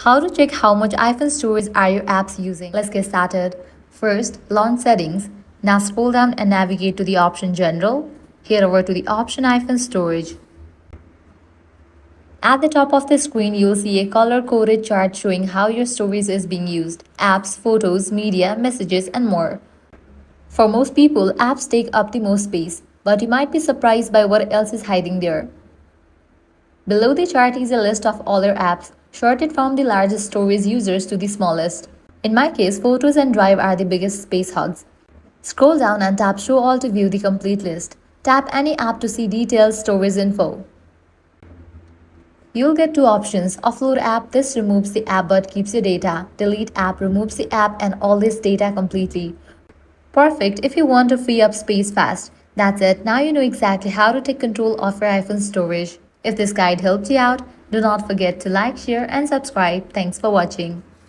How to check how much iPhone storage are your apps using? Let's get started. First, launch settings. Now scroll down and navigate to the option General. Head over to the option iPhone storage. At the top of the screen, you'll see a color-coded chart showing how your storage is being used. Apps, photos, media, messages, and more. For most people, apps take up the most space, but you might be surprised by what else is hiding there. Below the chart is a list of all your apps, sorted from the largest storage users to the smallest. In my case, Photos and Drive are the biggest space hogs. Scroll down and tap Show All to view the complete list. Tap any app to see detailed storage info. You'll get two options. Offload app, this removes the app but keeps your data. Delete app removes the app and all this data completely. Perfect if you want to free up space fast. That's it. Now you know exactly how to take control of your iPhone storage. If this guide helped you out, do not forget to like, share and subscribe. Thanks for watching.